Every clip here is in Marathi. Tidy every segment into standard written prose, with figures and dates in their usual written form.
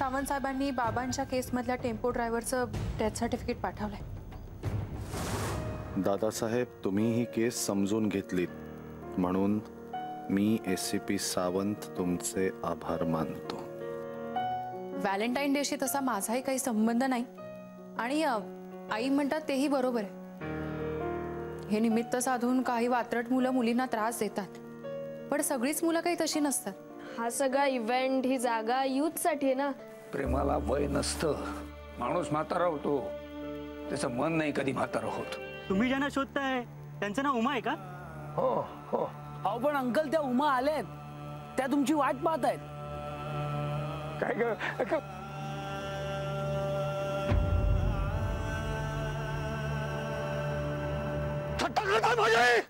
सावंत साहेबांनी बाबांच्या केसमधल्या टेम्पो ड्रायव्हरचं डेथ सर्टिफिकेट पाठवलंय। दादासाहेब, तुम्ही ही केस समजून घेतलीत म्हणून मी एसीपी सावंत तुमचे आभार मानतो। व्हॅलेंटाईन डेशी तसा माझाही काही संबंध नाही आणि आई म्हणतात तेही बरोबर आहे। हे निमित्त साधून काही वात्रट मुलं मुलींना त्रास देतात, पण सगळीच मुलं काही तशी नसतात। हा सगळा इव्हेंट, ही जागा यूथ साठी आहे ना। प्रेमाला वय नसतं, माणूस म्हातारा होतो, त्याचं मन नाही कधी म्हातारा होत। तुम्ही ज्यांना शोधताय त्यांचं नाव उमा आहे का? हो हो। अहो पण अंकल, त्या उमा आल्यात, त्या तुमची वाट पाहत आहेत। काय ग? थट्टा करताय माझी?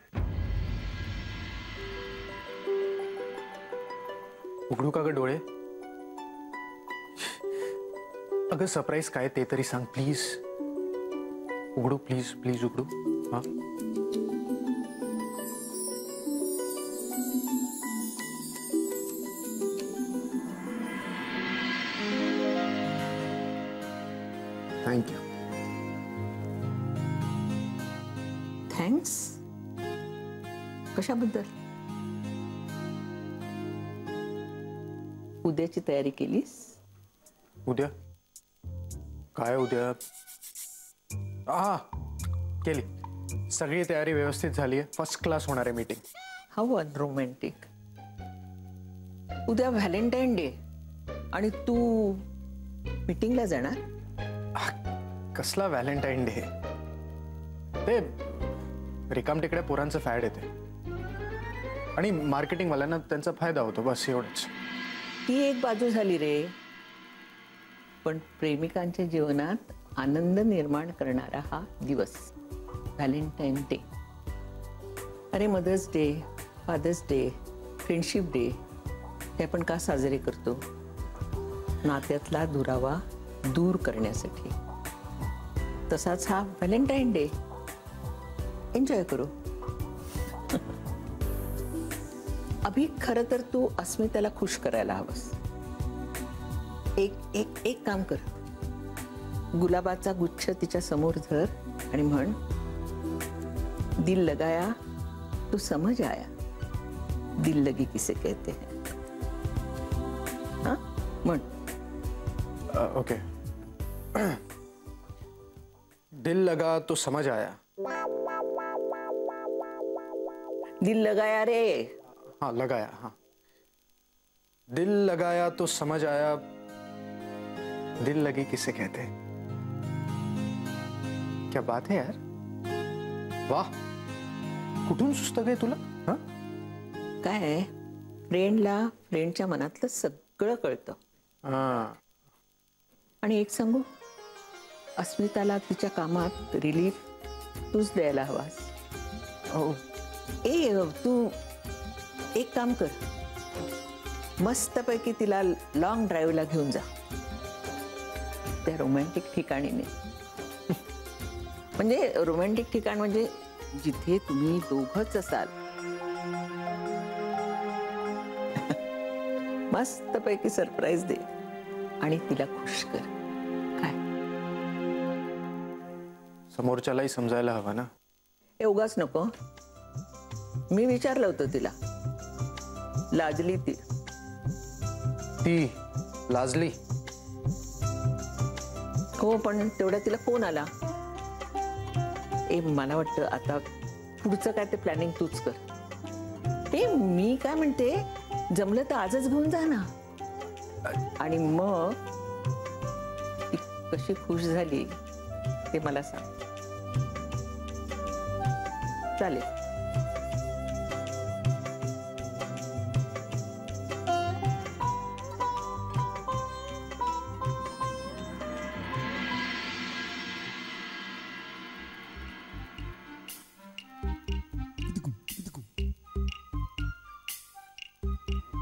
उघडू का ग डोळे? अगं सरप्राईज काय ते तरी सांग प्लीज। उघडू प्लीज, प्लीज उघडू। हा थँक्यू। थँक्स कशाबद्दल? उद्याची तयारी केलीस? उद्या काय? उद्या हा केली, सगळी तयारी व्यवस्थित झाली आहे। फर्स्ट क्लास होणार आहे मीटिंग। How unromantic. उद्या व्हॅलेंटाईन डे आणि तू मीटिंगला जाणार? कसला व्हॅलेंटाईन डे? ते रिकाम तिकडे पोरांचं फॅड येते आणि मार्केटिंग वाल्यांना त्यांचा फायदा होतो, बस एवढंच। ती एक बाजू झाली रे, पण प्रेमिकांच्या जीवनात आनंद निर्माण करणारा हा दिवस व्हॅलेंटाईन डे। अरे mother's day, father's day, friendship day हे आपण का साजरे करतो? नात्यातला दुरावा दूर करण्यासाठी। तसाच हा व्हॅलेंटाईन डे एन्जॉय करू। अभि खरं तर तू अस्मिताला खुश करायला हवंस। एक काम कर, गुलाबाचा गुच्छ तिच्या समोर धर आणि म्हण, दिल लगाया तो समझ आया, दिल लगी किसे कहते हैं। हाँ म्हण। ओके। दिल लगा तो समझ आया। दिल लगाया रे। हाँ लगाया। हाँ, दिल लगाया तो समझ आया, दिल लगी किसे कहते हैं। क्या बात है यार, वाह, कुठून सुचतं काय तुला? हाँ काय, फ्रेंडला फ्रेंडच्या मनातलं सगळं कळतं। आणि एक सांगू, अस्मिताला तिच्या कामात रिलीफ तूच द्यायला हवास। तू एक काम कर, मस्तपैकी तिला लॉंग ड्राईव्हला घेऊन जा त्या रोमॅन्टिक ठिकाणीने। म्हणजे रोमॅन्टिक ठिकाण म्हणजे जिथे तुम्ही दोघंच असाल। मस्तपैकी सरप्राईज दे आणि तिला खुश कर। काय समोरच्यालाही समजायला हवं ना। एवढाच नको, मी विचारलं होतं तिला, लाजली ती लाजली? हो, पण तेवढा तिला फोन आला। मला वाटतं आता पुढचं काय ते प्लॅनिंग तूच कर। मी काय म्हणते, जमलं तर आजच घेऊन जा ना। आणि मग ती कशी खुश झाली ते मला सांग, चालेल?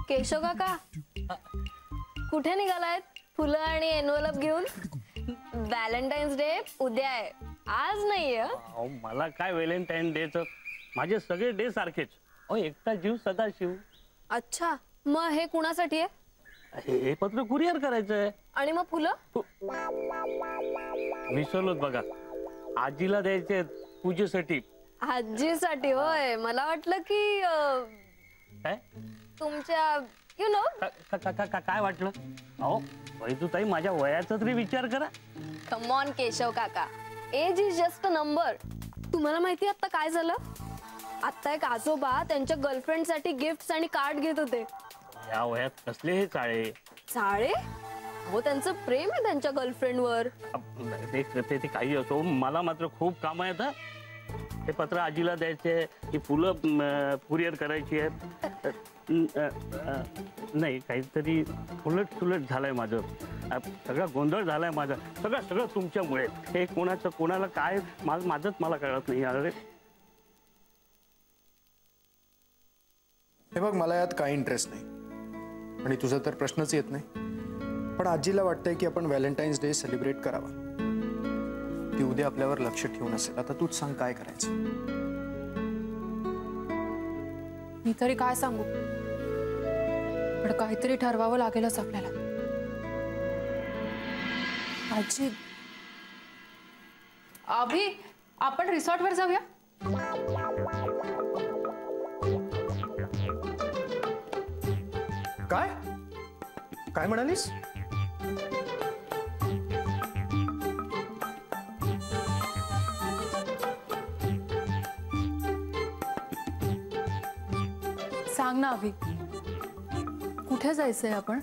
केशव काका कुठे निघालायत? फुलं आणि एनवलप घेऊन? व्हॅलेंटाईन्स डे उद्या आहे, आज नाहीये। मला काय व्हॅलेंटाईन डेचं, माझे सगळे डे सारखेच। एकटा जीव सदा शिव। अच्छा, मग हे कुणासाठी आहे? हे पत्र कुरिअर करायचंय. आणि मग फुलं? विसरलोच बघा, आजीला द्यायचे पूजेसाठी. आजीसाठी होय, मला वाटलं की काय तुमच्या यु नो. काय वाटलं? अहो ताई, माझ्या वयाचा तरी विचार करा. कम ऑन केशव काका, age is just a number. तुम्हाला माहिती आता काय झालं? आता एक आजोबा त्यांच्या गर्लफ्रेंडसाठी गिफ्ट्स आणि कार्ड घेत होते. या वयात कसले हे चाळे? चाळे? हो, त्यांचं प्रेम आहे त्यांच्या गर्लफ्रेंडवर. ते काही असो, मला मात्र खूप काम आहेत. हे पत्र आजीला द्यायचे, ही फुलं कुरिअर करायची आहे. नाही, काहीतरी उलट झालंय माझं. सगळा गोंधळ झालाय माझा. सगळं तुमच्यामुळे. हे कोणाचं कोणाला काय माझंच मला कळत नाही. अरे हे बघ, मला यात काही इंटरेस्ट नाही आणि तुझा तर प्रश्नच येत नाही. पण आजीला वाटतंय की आपण व्हॅलेंटाईन्स डे सेलिब्रेट करावा. ती उद्या आपल्यावर लक्ष ठेवून असेल. आता तूच सांग काय करायचं. मी तरी काय सांगू, पण काहीतरी ठरवावं लागेलच आपल्याला. आजी, अभि, आपण रिसॉर्टवर जाऊया. काय काय म्हणालीस? सांग ना अभि, कुठे जायचंय आपण?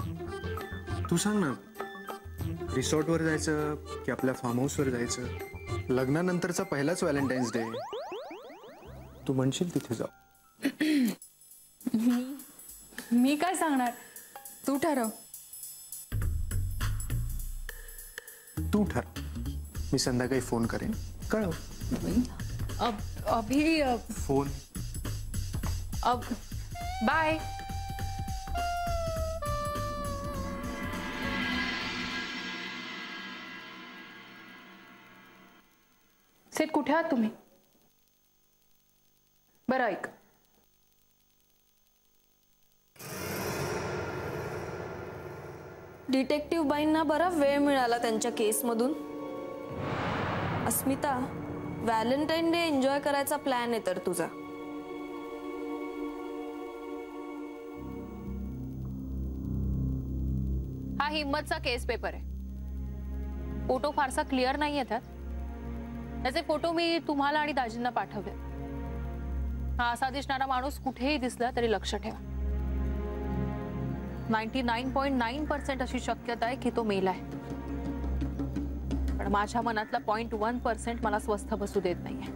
तू सांग ना. रिसॉर्टवर जायचं की आपल्या फार्म हाऊसवर जायचं? लग्नानंतरचा पहिलाच व्हॅलेंटाईन्स डे. तू म्हणशील तिथे जाऊ. मी काय सांगणार, तू ठरव. तू ठर. मी संध्याकाळी फोन करेन, कळव. अभि, फोन. बाय. सेठ, कुठे आहात तुम्ही? बरं ऐक, डिटेक्टिव्ह बाईंना बरा वेळ मिळाला त्यांच्या केसमधून. अस्मिता, व्हॅलेंटाईन डे एन्जॉय करायचा प्लॅन आहे तर तुझा. हा हिम्मतचा केस पेपर आहे. फोटो फारसा क्लिअर नाही आहे त्यात. त्याचे फोटो मी तुम्हाला आणि दाजींना पाठवले. हा असा दिसणारा माणूस कुठेही दिसला तरी लक्ष ठेवा. 99.9% अशी शक्यता आहे की तो मेला आहे. पण माझ्या मनातला 0.1% मला स्वस्थ बसू देत नाहीये.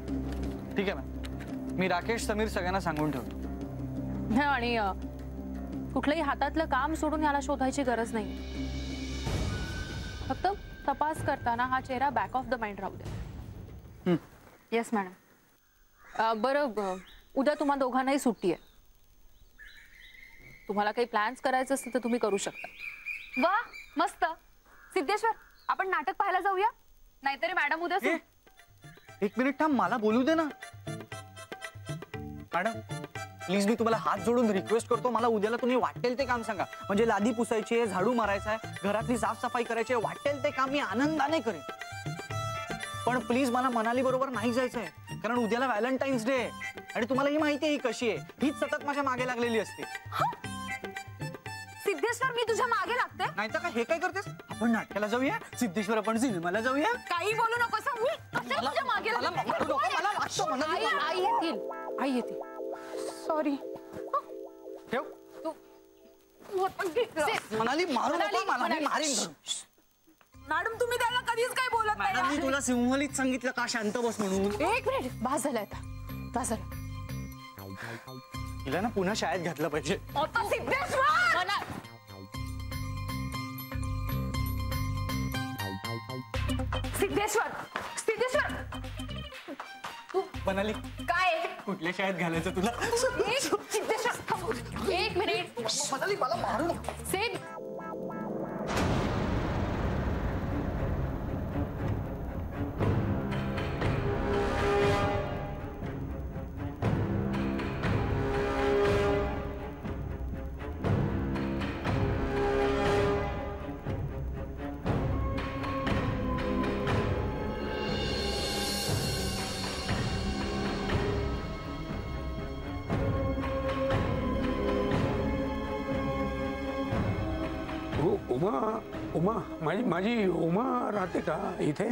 ठीक आहे मॅम, मी राकेश समीर सगळ्यांना सांगून ठेवतो. आणि कुठलंही हातातलं काम सोडून याला शोधायची गरज नाही. फक्त तपास करताना हा चेहरा बॅक ऑफ द माइंड राहू दे. Yes madam. बरं, उद्या तुम्हा दोघांनाही सुट्टी आहे. तुम्हाला काही प्लॅन्स करायचे असतील तर तुम्ही करू शकता. वा, मस्त. सिद्धेश्वर, आपण नाटक पाहायला जाऊया. नाहीतरी मॅडम उद्या एक मिनिट थांब, मला बोलू दे ना. मॅडम प्लीज, मी तुम्हाला हात जोडून रिक्वेस्ट करतो, मला उद्याला तुम्ही वाटेल ते काम सांगा. म्हणजे लादी पुसायची आहे, झाडू मारायचा आहे, घरातली साफसफाई करायची आहे, वाटेल ते काम मी आनंदाने करेन. पण प्लीज मला मनाली बरोबर नाही जायचंय, कारण उद्याला व्हॅलेंटाईन्स डे आहे आणि तुम्हाला ही माहिती आहे ही कशी आहे. हीच सतत माझ्या मागे लागलेली असते. सिद्धेश्वर, मी तुझ्या मागे लागते. नाही तर काय, हे काय करतेस? आपण नाटकाला जाऊया. सिद्धेश्वर, आपण सिनेमाला जाऊया. काही बोलू नको. तुझ्या मागे आई येतील. सॉरी. ठेव. मनाली, मारू नको मला, मी मारीन. मॅडम, तुम्ही त्याला कधीच काही बोलत नाही. मॅडम, मी तुला सिंहलीत सांगितलं का शांत बस म्हणून. एक मिनिट, बास झालं आता, बास झालं. हिला ना पुन्हा शाळेत घातलं पाहिजे. सिद्धेश्वर, सिद्धेश्वर, तू मनाली काय कुठल्या शाळेत घालायचं तुला? सिद्धेश्वर, एक मिनिट. मनाली, मला मारू नको. सेठ, उमा माझी उमा राहते का इथे?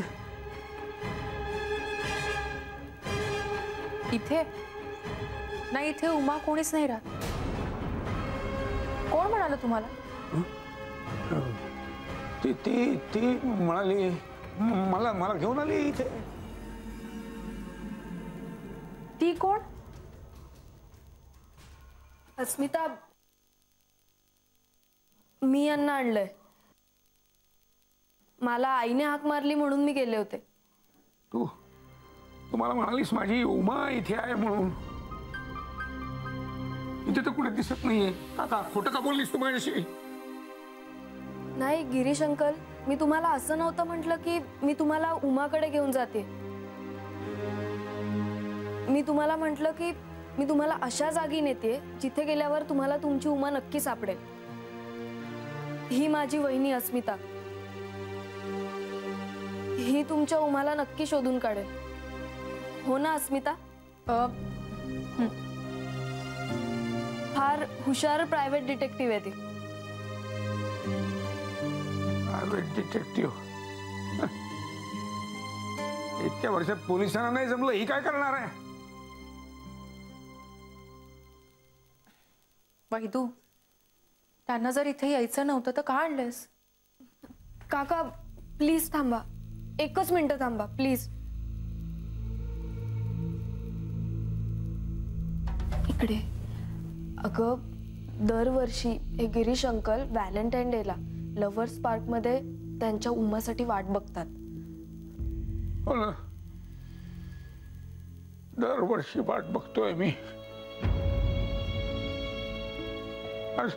इथे नाही, इथे उमा कोणीच नाही राहत. कोण म्हणाल तुम्हाला? ती ती ती म्हणाली मला घेऊन आली इथे. ती कोण? अस्मिता, मी यांना आणलंय. मला आईने हाक मारली म्हणून मी गेले होते. तू मला म्हणालीस माझी उमा इथे आहे म्हणून. इथे तर कुठे दिसत नाहीये. काका खोटं का बोललीस तू माझ्याशी? नाही गिरीश अंकल, मी तुम्हाला असं नव्हतं म्हटलं की मी तुम्हाला उमाकडे घेऊन जाते. मी तुम्हाला म्हटलं की मी तुम्हाला अशा जागी नेते जिथे गेल्यावर तुम्हाला तुमची उमा नक्की सापडेल. ही माझी वहिनी अस्मिता. ही तुमच्या उमाला नक्की शोधून काढेल. हो ना अस्मिता? फार हुशार प्रायव्हेट डिटेक्टिव्ह आहे ती. Private detective? इतक्या वर्षात पोलिसांना नाही जमलं, ही काय करणार आहे? वैदू, त्यांना जर इथे यायचं नव्हतं तर का आणलंस? काका प्लीज थांबा, एकच मिनिट थांबा प्लीज. इकडे. अगं दरवर्षी हे गिरीश अंकल व्हॅलेंटाईन डेला लव्हर्स पार्क मध्ये त्यांच्या उमासाठी वाट बघतात. हो ना, दरवर्षी वाट बघतोय मी. आज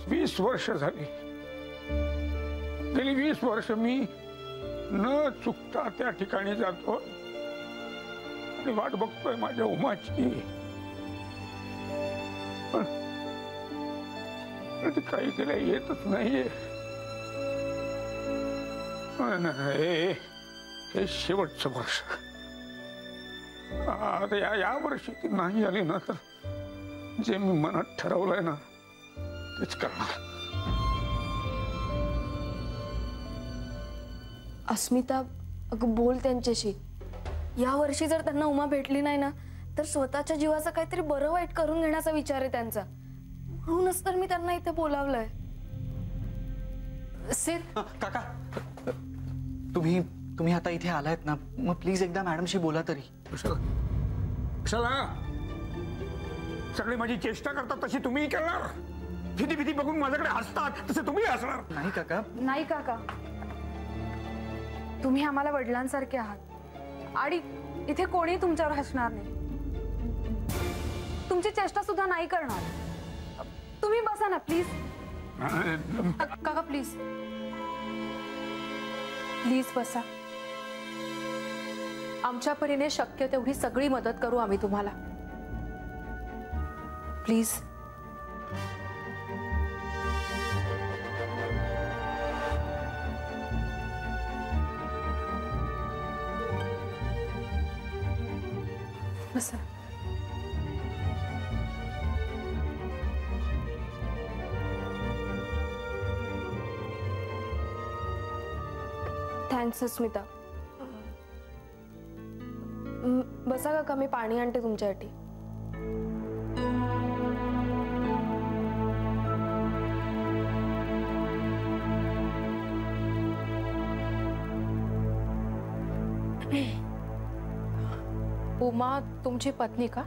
20 वर्ष झाली. गेली 20 वर्ष मी न चुकता त्या ठिकाणी जातो आणि वाट बघतोय माझ्या उमाची. पण ती काही केल्या येतच नाहीये. हे शेवटचं वर्ष. आता या वर्षी ती नाही आली ना तर जे मी मनात ठरवलंय ना तेच करणार. अस्मिता अगं बोल त्यांच्याशी. या वर्षी जर त्यांना उमा भेटली नाही ना तर स्वतःच्या जीवाचा काहीतरी बरं वाईट करून घेण्याचा विचार आहे त्यांचा. म्हणूनच तर मी त्यांना इथे बोलावलंय. काका, तुम्ही आता इथे आलायत ना, मग प्लीज एकदा मॅडमशी बोला तरी. कशाला? सगळी माझी चेष्टा करतात तशी तुम्ही करणार? भीती भीती बघून माझ्याकडे हसतात तसे तुम्ही हसणार? नाही काका. नाही काका, तुम्ही आम्हाला वडिलांसारखे आहात आणि इथे कोणी तुमच्यावर हसणार नाही. तुमची चेष्टा सुद्धा नाही करणार. तुम्ही बसा ना प्लीज. काका प्लीज प्लीज बसा. आमच्या परीने शक्य तेवढी सगळी मदत करू आम्ही तुम्हाला. प्लीज. बसा. थँक्स अस्मिता. बसा काका, मी पाणी आणते तुमच्यासाठी. उमा तुमची पत्नी का?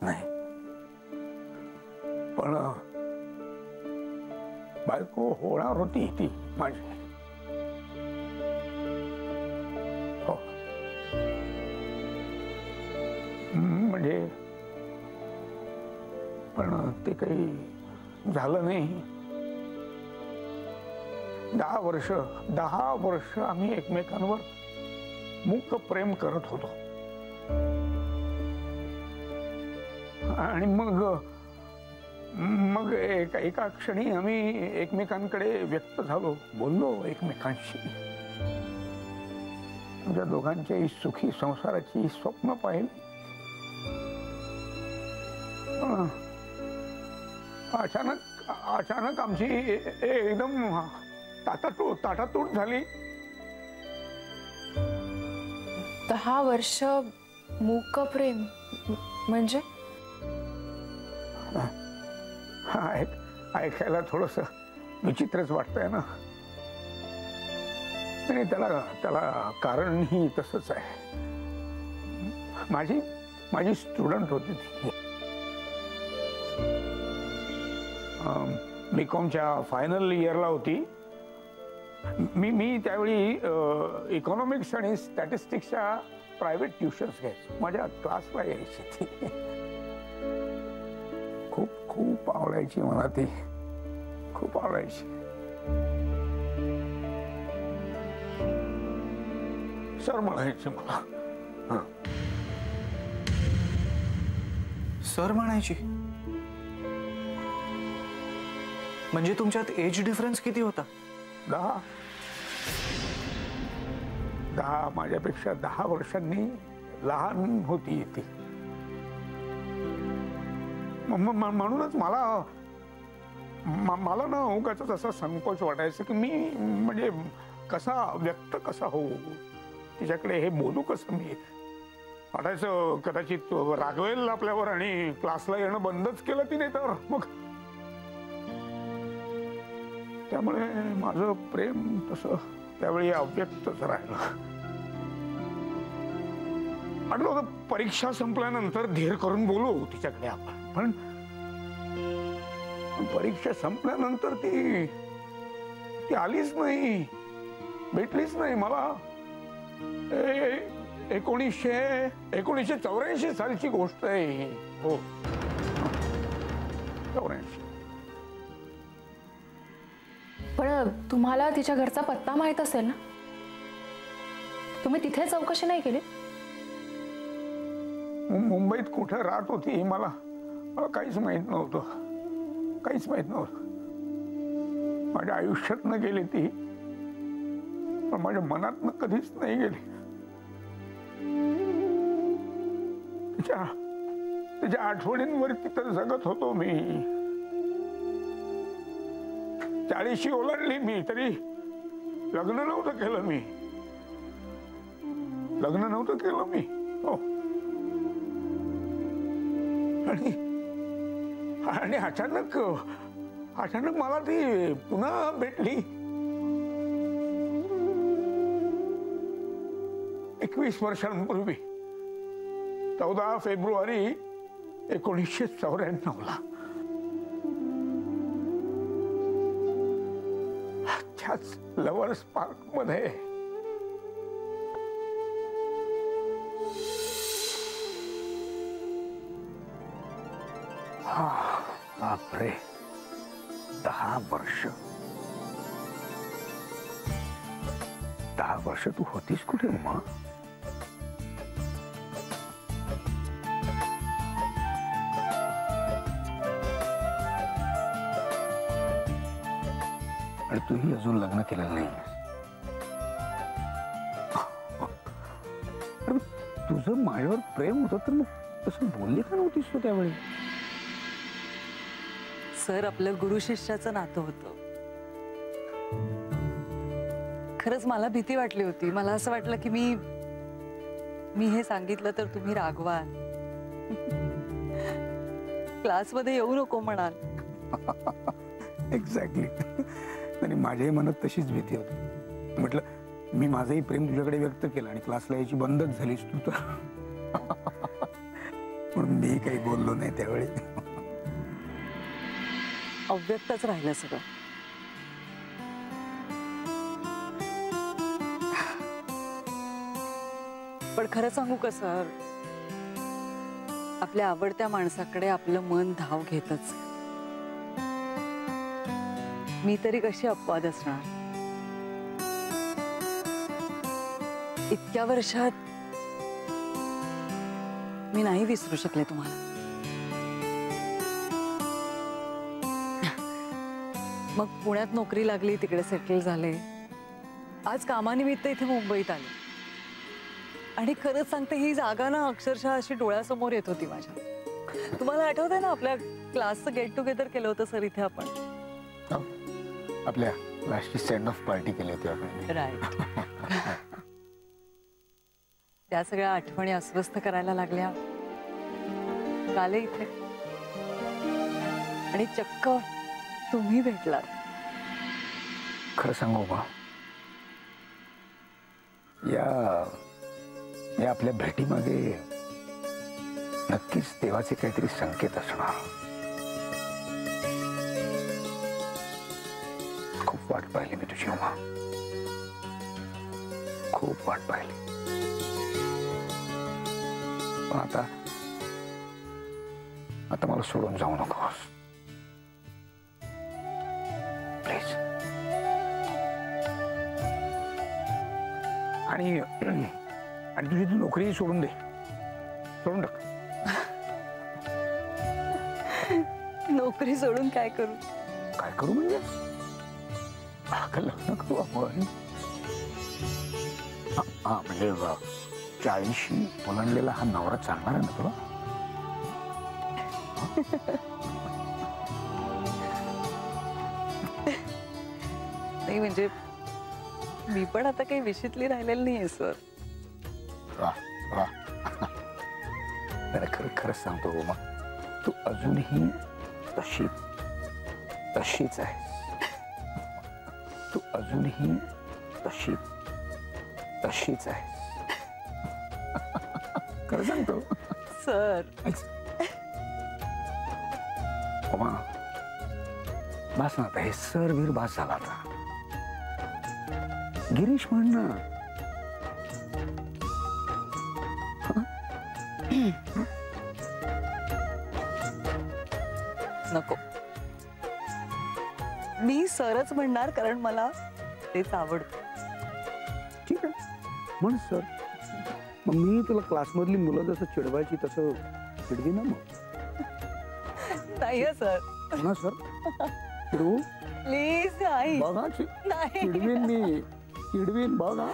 नाही, पण बायको होणार होती ती माझी. हो, म्हणजे पण ते काही झालं नाही. 10 वर्ष आम्ही एकमेकांवर मूक प्रेम करत होतो. आणि मग एका क्षणी आम्ही एकमेकांकडे व्यक्त झालो, बोललो एकमेकांशी. आमच्या दोघांच्याही सुखी संसाराची स्वप्न पाहिली. अचानक आमची एकदम ताटातूट झाली. 10 वर्ष मूक प्रेम म्हणजे ऐकायला थोडस विचित्रच वाटतंय ना. आणि त्याला कारण ही तसंच आहे. माझी स्टुडंट होती ती. बीकॉमच्या फायनल इयरला होती. मी त्यावेळी इकॉनॉमिक्स आणि स्टॅटिस्टिक्सच्या प्रायव्हेट ट्युशन्स घ्यायचो. माझ्या क्लासला यायची ती. खूप आवडायची मला ती. खूप आवडायची. सर म्हणायची मला. सर म्हणायची? म्हणजे तुमच्यात एज डिफरन्स किती होता? 10 माझ्यापेक्षा 10 वर्षांनी लहान होती ती. म्हणूनच मला ना उगाच असा संकोच वाटायचा की मी म्हणजे व्यक्त कसा होऊ, तिच्याकडे हे बोलू कसं. मी वाटायचं कदाचित रागवेल आपल्यावर आणि क्लासला येणं बंदच केलं तिने तर मग. त्यामुळे माझं प्रेम तसं त्यावेळी अव्यक्तच राहिलं. वाटलं होतं परीक्षा संपल्यानंतर धीर करून बोलू तिच्याकडे आपण. पण परीक्षा संपल्यानंतर ती आलीच नाही, भेटलीच नाही मला. 1984 सालची गोष्ट आहे. हो, 84. पण तुम्हाला तिच्या घरचा पत्ता माहित असेल ना? तुम्ही तिथे चौकशी नाही केली? मुंबईत कुठे राहत होती मला काहीच माहित नव्हतं. काहीच माहित नव्हतं. माझ्या आयुष्यात न गेली ती, पण माझ्या मनात कधीच नाही गेली. तिच्या आठवणींवरती तर जगत होतो मी. 40शी ओलांडली मी, तरी लग्न नव्हतं केलं मी. हो. आणि अचानक मला ती पुन्हा भेटली. 21 वर्षांपूर्वी 14 फेब्रुवारी 1994ला. त्याच लव्हर्स पार्क मध्ये. बापरे, 10 वर्ष. 10 वर्ष तू होतीस कुठे उमा? आणि तूही अजून लग्न केलेलं नाही. तुझं माझ्यावर प्रेम होतं तर मग तसं बोलली का नव्हतीस तू त्यावेळी? सर, आपलं गुरु शिष्याचं नातं होतं. खरंच मला भीती वाटली होती. मला असं वाटलं की मी हे सांगितलं तर तुम्ही रागवाल, क्लासमध्ये येऊ नको म्हणाल. एक्झॅक्टली. आणि माझ्याही मनात तशीच भीती होती. म्हटलं मी माझंही प्रेम तुझ्याकडे व्यक्त केलं आणि क्लासला यायची बंदच झालीस तू तर. म्हणून मी काही बोललो नाही त्यावेळी. अव्यक्तच राहिलं सगळं. पण खरं सांगू का सर, आपल्या आवडत्या माणसाकडे आपलं मन धाव घेतच. मी तरी कशी अपवाद असणार? इतक्या वर्षात मी नाही विसरू शकले तुम्हाला. मग पुण्यात नोकरी लागली, तिकडे सेटल झाले. आज कामानिमित्त इथे मुंबईत आले. आणि खरंच सांगते, ही जागा ना अक्षरशः अशी डोळ्यासमोर येत होती माझ्या. तुम्हाला आठवतंय ना आपल्या क्लासचं गेट टुगेदर केलं होतं सर इथे आपण. आपल्या लास्टची सेंड ऑफ पार्टी केली होती आपण. राईट. त्या सगळ्या आठवणी अस्वस्थ करायला लागल्या काल इथे, आणि चक्क तुम्ही भेटलात. खरं सांगू का, या आपल्या भेटीमागे नक्कीच देवाचे काहीतरी संकेत असणार. खूप वाट पाहिली मी तुझी उमा, खूप वाट पाहिली. पण आता मला सोडून जाऊ नकोस प्लीज. आणि तुझी ती नोकरी सोडून दे, सोडून टाक. नोकरी सोडून काय करू? काय करू म्हणजे लग्न करू आपण. हा म्हणजे 40 ओलांडलेला हा नवरा चालणार आहे ना तुला? नाही म्हणजे मी पण आता काही विषयतली राहिलेली नाहीये सर. खरंच सांगतो उमा, तू अजूनही तशीच आहेस. तू अजूनही तशीच आहेस. खरं सांगतो सर. उमा बास ना आता, हे सर वीर बास झाला आता. गिरीश म्हण ना. नको, मी सरच म्हणणार, कारण मला तेच आवडतं. ठीक आहे म्हण सर. मग मी तुला क्लासमधली मुलं जसं चिडवायची तसं चिडवी ना मग. नाही सर. ना सर चिडवू प्लीज. नाही बघा, चिडवीन मी, चिडवीन बघा.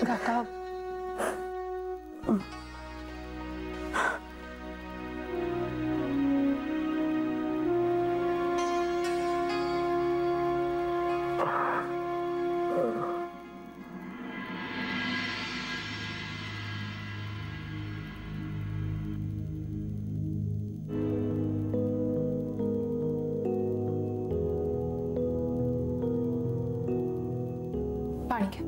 काका, पाणी घ्या.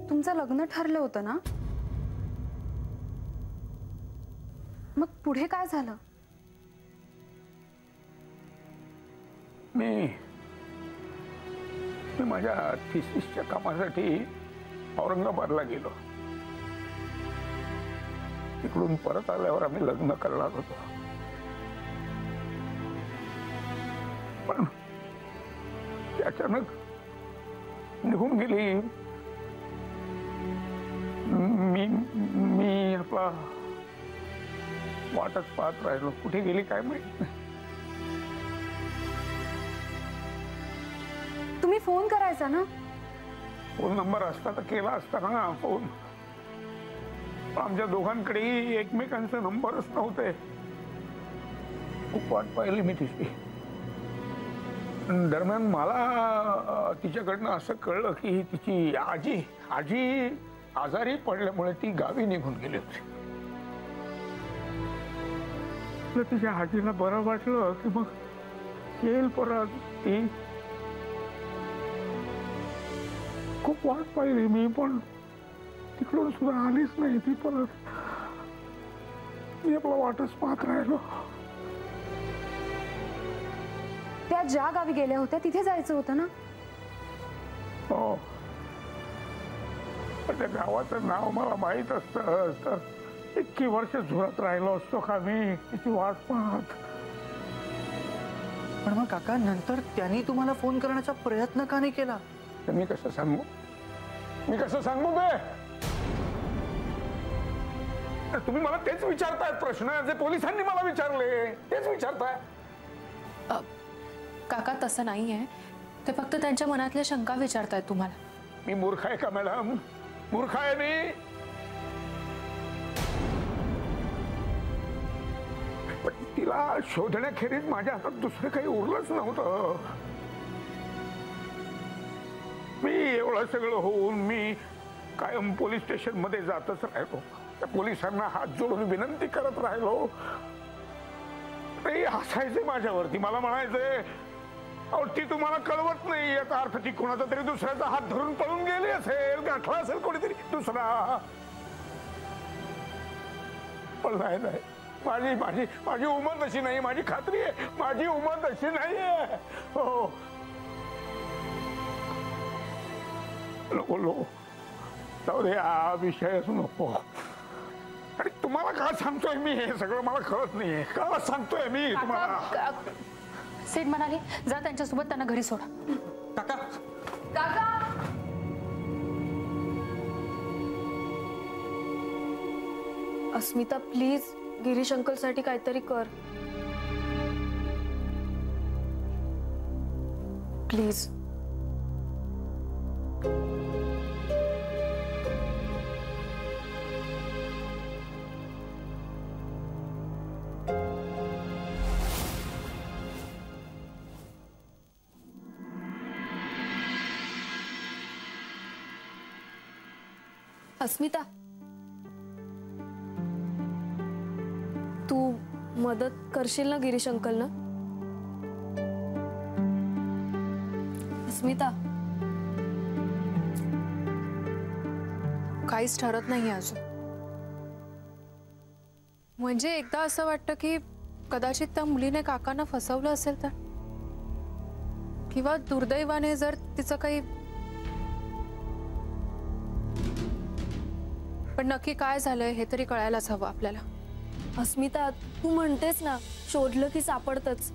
तुमचं लग्न ठरलं होतं ना, मग पुढे काय झालं? मी माझ्या थिसिसच्या कामासाठी औरंगाबादला गेलो. तिकडून परत आल्यावर आम्ही लग्न करणार होतो, पण अचानक निघून गेली. मी आपला वाटच पाहत राहिलो. कुठे गेली काय माहित नाही. तुम्ही फोन करायचा ना. फोन नंबर असता तर केला असता ना फोन. आमच्या दोघांकडेही एकमेकांचे नंबरच नव्हते. खूप वाट पाहिली मी तिची. दरम्यान मला तिच्याकडनं असं कळलं की तिची आजी आजारी पडल्यामुळे ती गावी निघून गेली होती. तिच्या आजीला बरं वाटलं की मग येईल परत. ती खूप वाट पाहिली मी, पण तिकडून सुद्धा आलीच नाही ती परत. मी आपला वाटच पाहत राहिलो. त्या ज्या गावी गेल्या होत्या तिथे जायचं होतं ना? हो, पण त्या गावाचं नाव मला माहित असतं तर इतकी वर्ष झुरत राहिलो असतो का मी तिची वाट पाहत. पण मग काका नंतर त्यांनी तुम्हाला फोन करण्याचा प्रयत्न का नाही केला? मी कसं सांगू, मी कसं सांगू बे? तुम्ही मला तेच विचारताय प्रश्न जे पोलिसांनी मला विचारले, तेच विचारताय. काका तसं नाहीये, ते फक्त त्यांच्या मनातल्या शंका विचारतायत तुम्हाला. मी मूर्ख आहे का मॅडम? मूर्ख आहे मी? पण तिला शोधण्याखेरीज माझ्या हातात दुसरं काही उरलंच नव्हतं. मी एवढं सगळं होऊन मी कायम पोलीस स्टेशन मध्ये जातच राहिलो. त्या पोलिसांना हात जोडून विनंती करत राहिलो. ते हसायचे माझ्यावरती. मला म्हणायचे, अहो ती तुम्हाला कळवत नाही, याचा अर्थ ती कोणाचा तरी दुसऱ्याचा हात धरून पळून गेली असेल, गाठला असेल कोणीतरी दुसरा. पण नाही नाही, माझी माझी माझी उमर तशी नाही. माझी खात्री आहे माझी उमर तशी नाहीये. हो नको नको, जाऊ दे, हा विषयच नको. आणि तुम्हाला का सांगतोय मी हे सगळं मला कळत नाहीये. का सांगतोय मी तुम्हाला? सेठ म्हणाले जा त्यांच्यासोबत, त्यांना घरी सोडा. काका काका अस्मिता प्लीज गिरीश अंकल साठी काहीतरी कर प्लीज. अस्मिता, तू मदत करशील ना गिरीश अंकल ना? अस्मिता, काहीच ठरत नाही अजून. म्हणजे एकदा असं वाटतं की कदाचित त्या मुलीने काकांना फसवलं असेल तर, किंवा दुर्दैवाने जर तिचं काही. पण नक्की काय झालंय हे तरी कळायलाच हवं आपल्याला. अस्मिता, तू म्हणतेस ना शोधलं की सापडतच.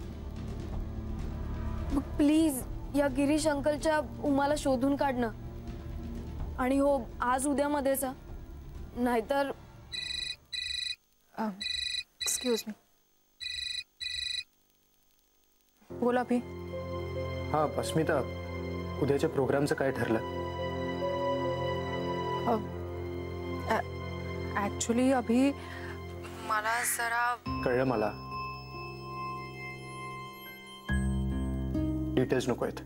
मग प्लीज या गिरीश अंकलच्या उमाला शोधून काढणं. आणि हो, आज उद्या मध्येच, नाहीतर. Excuse me. बोला भी. हा अस्मिता, उद्याच्या प्रोग्रामचं काय ठरलं? ऍक्च्युली अभि मला जरा. कळलं मला. डिटेल्स नको आहेत.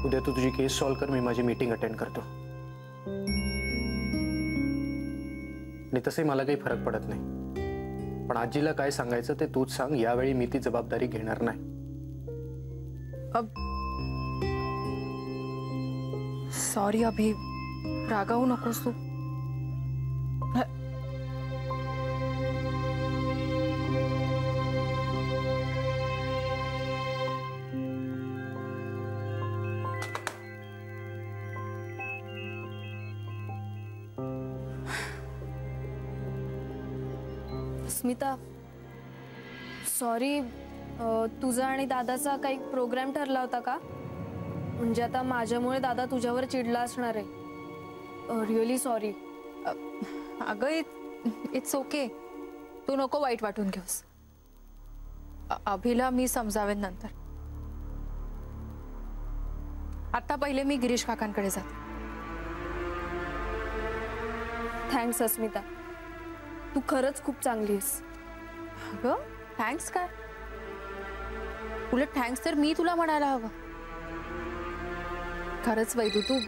उद्या तू तुझी केस सॉल्व कर, मी माझी मीटिंग अटेंड करतो. आणि तसंही मला काही फरक पडत नाही. पण आजीला काय सांगायचं ते तूच सांग. यावेळी मी ती जबाबदारी घेणार नाही. सॉरी अभि, रागावू नकोस तू. अस्मिता, सॉरी, तुझा आणि दादाचा काही प्रोग्राम ठरला होता का? म्हणजे आता माझ्यामुळे दादा तुझ्यावर चिडला असणार आहे. Really sorry. अगं इट्स ओके. तू नको वाईट वाटून घेऊस. अभिला मी समजावेन नंतर. आता पहिले मी गिरीश काकांकडे जाते. थँक्स अस्मिता, तू खरंच खूप चांगली आहेस. अगं थँक्स काय, उलट थँक्स तर मी तुला म्हणायला हवं. खरंच वैदू, तू.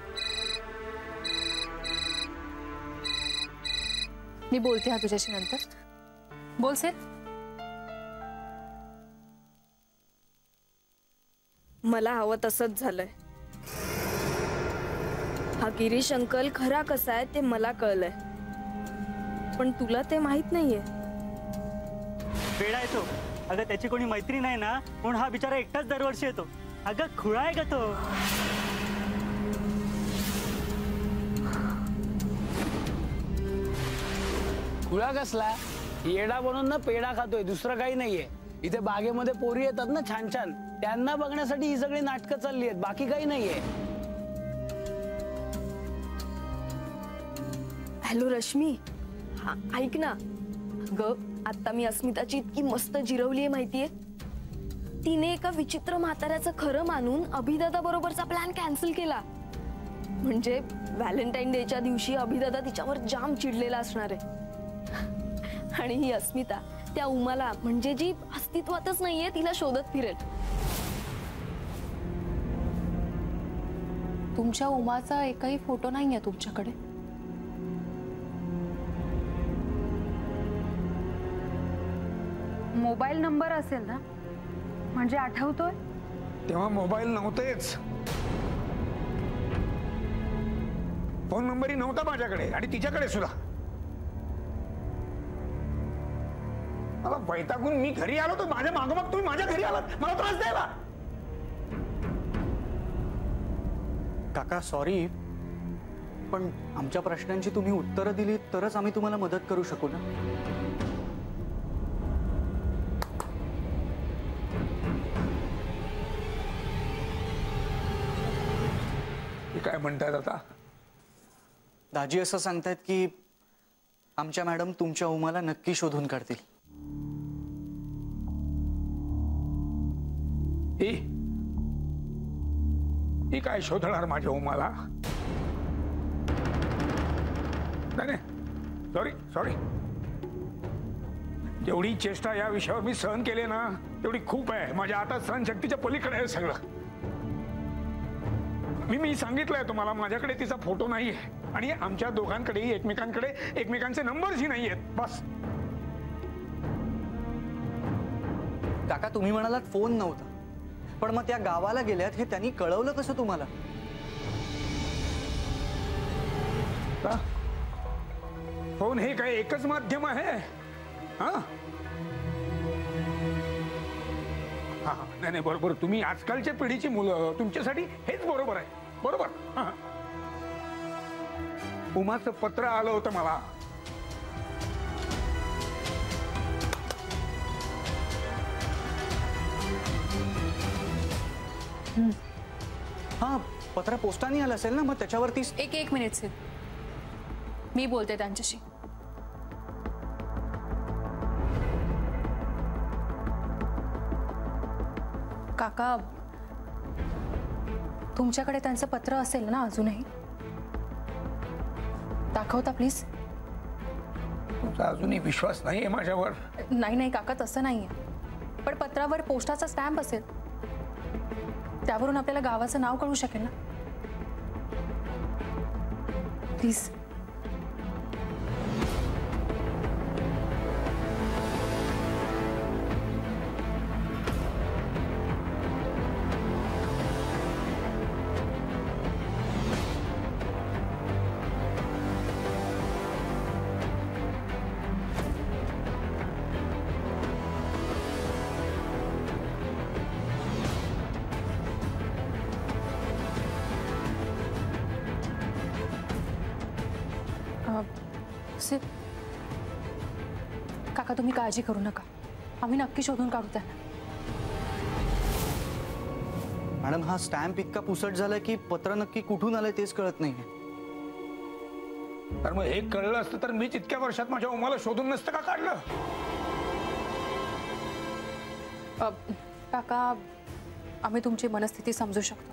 मी बोलते हा तुझ्याशी नंतर. बोल सेठ. मला हवं तसंच झालंय. हा गिरीश अंकल खरा कसा आहे ते मला कळलंय, पण तुला ते माहित नाहीये. वेडा येतो अगं, त्याची कोणी मैत्री नाही ना म्हणून हा बिचारा एकटाच दरवर्षी येतो. अगं खुळा आहे का तो? खुळा कसला? येडा बनून ना पेढा खातोय, दुसरं काही नाहीये. इथे बागेमध्ये पोरी येतात ना छान छान, त्यांना बघण्यासाठी ही सगळी नाटकं चालली आहेत, बाकी काही नाहीये. हॅलो रश्मी, हा ऐक ना ग, आता मी अस्मिताची इतकी मस्त जिरवलीये माहितीये. तिने एका विचित्र म्हाताऱ्याचं खरं मानून अभिदादा बरोबरचा प्लॅन कॅन्सल केला. म्हणजे व्हॅलेंटाईन डेच्या दिवशी अभिदादा तिच्यावर जाम चिडलेला असणार आहे. आणि ही अस्मिता त्या उमाला, म्हणजे जी अस्तित्वातच नाहीये, तिला शोधत फिरेल. तुमच्या उमाचा एकही फोटो नाहीये तुमच्याकडे? मोबाईल नंबर असेल ना, म्हणजे आठवतोय? तेव्हा मोबाईल नव्हतेच, फोन नंबरही नव्हता माझ्याकडे आणि तिच्याकडे सुद्धा. मला वैतागून मी घरी आलो तर माझ्या मागोमाग तुम्ही माझ्या घरी आलात मला त्रास द्यायला. काका सॉरी, पण आमच्या प्रश्नांची तुम्ही उत्तरं दिली तरच आम्ही तुम्हाला मदत करू शकू ना. काय म्हणतायत आता? दाजी असं सांगतायत की आमच्या मॅडम तुमच्या उमाला नक्की शोधून काढतील. ही काय शोधणार माझ्या उमाला? नाही, सॉरी सॉरी, जेवढी चेष्टा या विषयावर मी सहन केले ना तेवढी खूप आहे. माझ्या आता सहनशक्तीच्या पलीकडे आहे सगळं. मी सांगितलंय तुम्हाला, माझ्याकडे तिचा फोटो नाहीये आणि आमच्या दोघांकडेही एकमेकांकडे एकमेकांचे नंबरही नाहीयेत. बस. काका तुम्ही म्हणालात फोन नव्हता, पण मग त्या गावाला गेल्यात हे त्यांनी कळवलं कसं तुम्हाला? फोन हे काय एकच माध्यम आहे? हा हा, नाही बरोबर. तुम्ही आजकालच्या पिढीची मुलं, तुमच्यासाठी हेच बरोबर आहे. बरोबर. उमाचं पत्र आलं होतं मला. हा पत्र पोस्टाने आलं असेल ना, मग त्याच्यावरती एक मिनिट से मी बोलते त्यांच्याशी. काका, तुमच्याकडे त्यांचं पत्र असेल ना अजूनही? दाखवता प्लीज. तुमचा अजूनही विश्वास नाहीये माझ्यावर? नाही काका, तसं नाहीये, पण पत्रावर पोस्टाचा स्टॅम्प असेल, त्यावरून आपल्याला गावाचं नाव कळू शकेल ना. प्लीज. काका तुम्ही काळजी करू नका, आम्ही नक्की शोधून काढू त्यांना. मॅडम हा स्टॅम्प इतका पुसट झालाय की पत्र नक्की कुठून आलंय तेच कळत नाहीये. तर मग हे कळलं असतं तर मी इतक्या वर्षात माझ्या उमाला शोधून नसतं का काढलं? काका, आम्ही तुमची मनस्थिती समजू शकतो,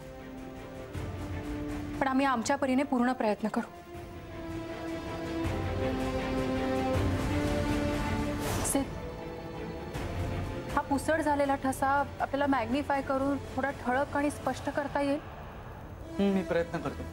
पण आम्ही आमच्या परीने पूर्ण प्रयत्न करू. हा पुसट झालेला ठसा आपल्याला मॅग्निफाय करून थोडा ठळक आणि स्पष्ट करता येईल? मी प्रयत्न करतो.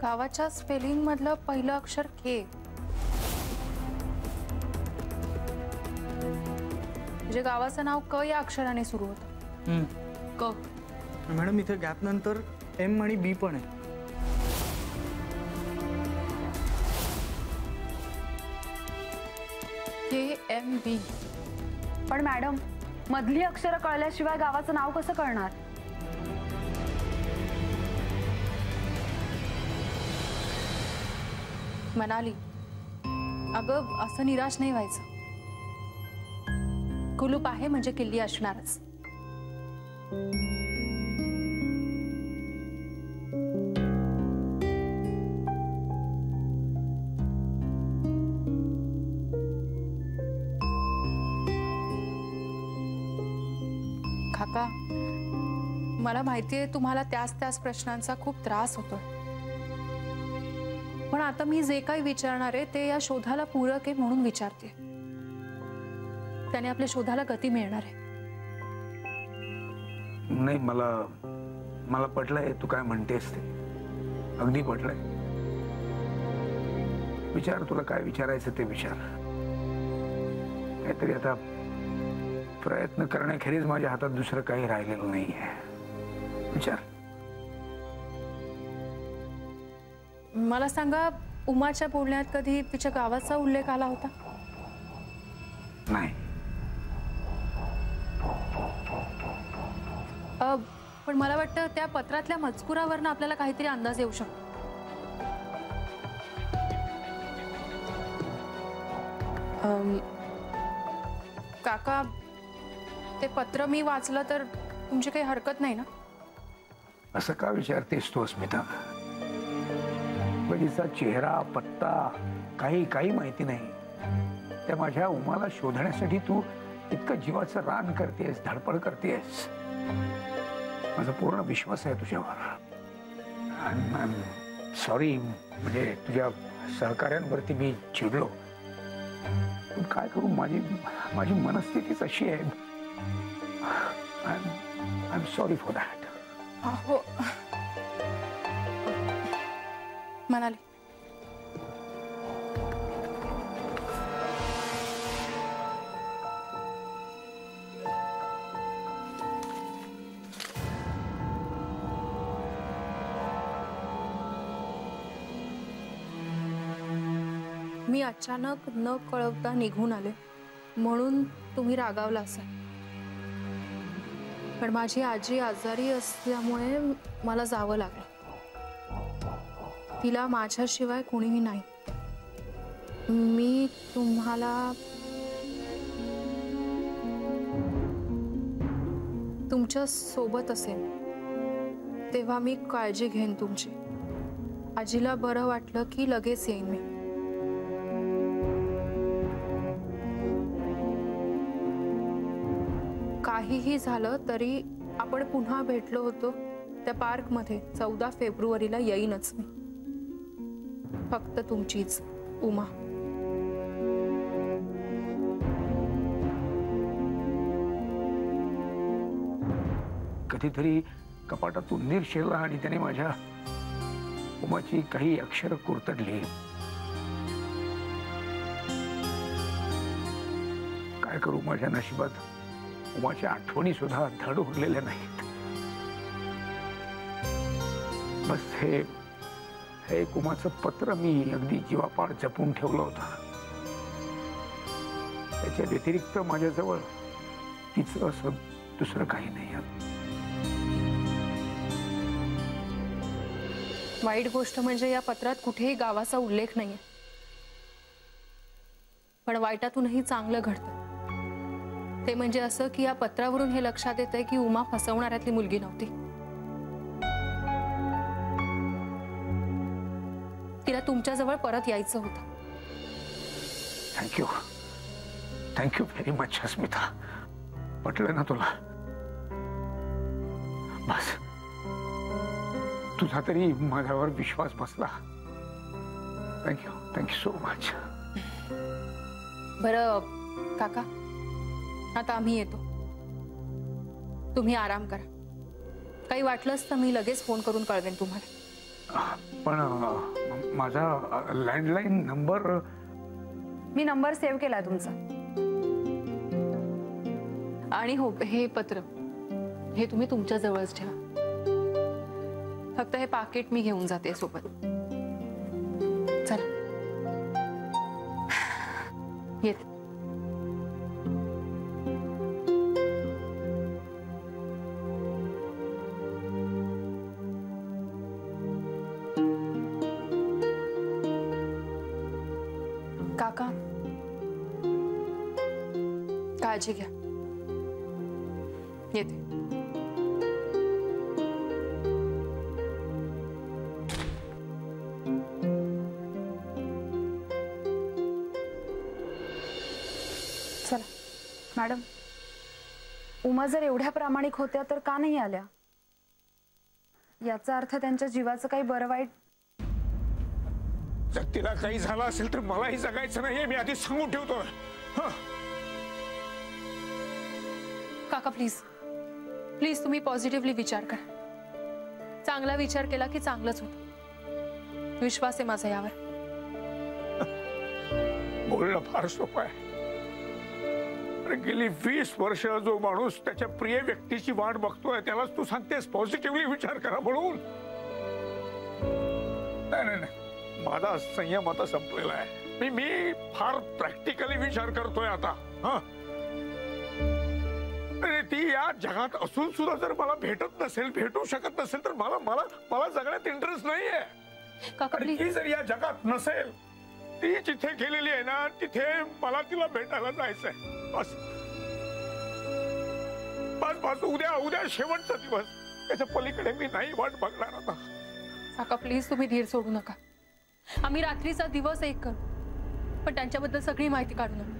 गावाच्या स्पेलिंग मधलं पहिलं अक्षर के. म्हणजे गावाचं नाव क या अक्षराने सुरू होतं. क. मॅडम इथे गॅप नंतर एम आणि बी पण आहे. KMB. पण मॅडम मधली अक्षरं कळल्याशिवाय गावाचं नाव कसं कळणार? मनाली, अगं असं निराश नाही व्हायचं. कुलूप आहे म्हणजे किल्ली असणारच. काका, मला माहितीये तुम्हाला त्याच प्रश्नांचा खूप त्रास होतोय. पण आता मी जे काही विचारणार आहे ते या शोधाला पूरक आहे म्हणून विचारते. त्याने आपल्या शोधाला गती मिळणार आहे. नाही, मला पटलंय तू काय म्हणतेस ते. अगदी पटलंय. विचार, तुला काय विचारायचं ते विचार. काहीतरी आता प्रयत्न करण्याखेरीज माझ्या हातात दुसरं काही राहिलेलं नाहीये. विचार. मला सांगा, उमाच्या बोलण्यात कधी तिच्या गावाचा उल्लेख आला होता? नाही. पण मला वाटतं त्या पत्रातल्या मजकुरावरनं आपल्याला काहीतरी अंदाज येऊ शकतो. काका, ते पत्र मी वाचलं तर तुमची काही हरकत नाही ना? असं का विचारतेस तू अस्मिता? बजीचा चेहरा, पत्ता काही माहिती नाही. त्या माझ्या उमाला शोधण्यासाठी तू इतकं जीवाचं रान करतेस, धडपड करतेस. माझा पूर्ण विश्वास आहे तुझ्यावर. सॉरी, म्हणजे तुझ्या सहकार्यांवरती मी चिडलो. पण काय करू, माझी मनस्थितीच अशी आहे. I am sorry for that. हो म्हणाले. मी अचानक न कळवता निघून आले म्हणून तुम्ही रागावला असाल. पण माझी आजी आजारी असल्यामुळे मला जावं लागलं. तिला माझ्याशिवाय कोणीही नाही. मी तुम्हाला तुमच्या सोबत असेल तेव्हा मी काळजी घेईन तुमची. आजीला बरं वाटलं की लगेच येईन मी. काहीही झालं तरी आपण पुन्हा भेटलो होतो त्या पार्कमध्ये 14 फेब्रुवारीला येईनच मी. फक्त तुमचीच उमा. कधीतरी कपाटात उंदीर शिरला आणि त्याने माझ्या उमाची काही अक्षर कुरतडली. काय करू, माझ्या नशिबात उमाच्या आठवणी सुद्धा धड उरलेल्या नाहीत. बस हे एक उमाचं पत्र मी अगदी जीवापाड जपून ठेवलं होतं. त्याच्या व्यतिरिक्त माझ्याजवळ तिचं असं दुसरं काही नाही. वाईट गोष्ट म्हणजे या पत्रात कुठेही गावाचा उल्लेख नाहीये. पण वाईटातूनही चांगलं घडतं. ते म्हणजे असं की या पत्रावरून हे लक्षात येतंय की उमा फसवणाऱ्यातली मुलगी नव्हती. तिला तुमच्याजवळ परत यायचं होतं. थँक्यू व्हेरी मच अस्मिता. पटलं ना तुला? बस तुझा तरी माझ्यावर विश्वास बसला. Thank you so much. बरं काका, आता आम्ही येतो. तुम्ही आराम करा. काही वाटलंच तर मी लगेच फोन करून कळवेन तुम्हाला. पण माझा लँडलाईन नंबर. मी नंबर सेव्ह केलाय तुमचा. आणि हो, हे पत्र हे तुम्ही तुमच्या जवळच ठेवा. फक्त हे पाकिट मी घेऊन जाते सोबत. चला येते. काका काळजी घ्या. येते. चला मॅडम, उमा जर एवढ्या प्रामाणिक होत्या तर का नाही आल्या? याचा अर्थ त्यांच्या जीवाचं काही बरं वाईट. जर तिला काही झालं असेल तर मलाही जगायचं नाहीये, मी आधीच सांगून ठेवतो. काका प्लीज प्लीज तुम्ही पॉझिटिव्हली विचार करा. चांगला विचार केला की चांगलंच होतं. विश्वास आहे माझा यावर. बोलणं फार सोपं आहे. गेली 20 वर्ष जो माणूस त्याच्या प्रिय व्यक्तीची वाट बघतोय त्यालाच तू सांगतेस पॉझिटिव्हली विचार करा म्हणून. नाही नाही नाही, माझा संयम आता संपलेला आहे. मी फार प्रॅक्टिकली विचार करतोय आता. ती या जगात असून सुद्धा जर मला भेटत नसेल, भेटू शकत नसेल तर मला मला मला जगण्यात इंटरेस्ट नाहीये. ती जर या जगात नसेल, ती जिथे गेलेली आहे ना तिथे मला तिला भेटायला जायचंय. बस बस बस. उद्या शेवटचा दिवस. त्याच्या पलीकडे मी नाही वाट बघणार आता. काका प्लीज तुम्ही धीर सोडू नका. आम्ही रात्रीचा दिवस एक करू, पण त्यांच्याबद्दल सगळी माहिती काढू नका.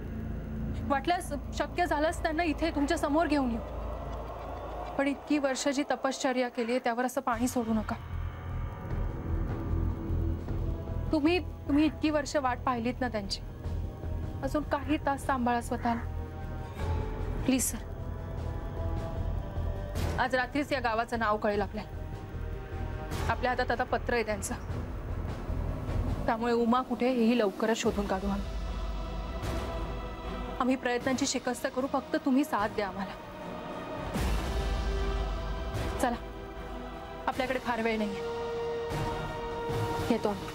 वाटल्यास शक्य झालंच त्यांना इथे तुमच्या समोर घेऊन येऊ. पण इतकी वर्ष जी तपश्चर्या केली त्यावर असं पाणी सोडू नका. तुम्ही इतकी वर्ष वाट पाहिलीत ना त्यांची. अजून काही तास सांभाळा स्वतःला प्लीज सर. आज रात्रीच या गावाचं नाव कळेल आपल्याला. आपल्या हातात आता पत्र आहे त्यांचं. त्यामुळे उमा कुठे हेही लवकरच शोधून काढू. आम्ही प्रयत्नांची शिकस्त करू. फक्त तुम्ही साथ द्या आम्हाला. चला, आपल्याकडे फार वेळ नाहीये. येतो आम्ही.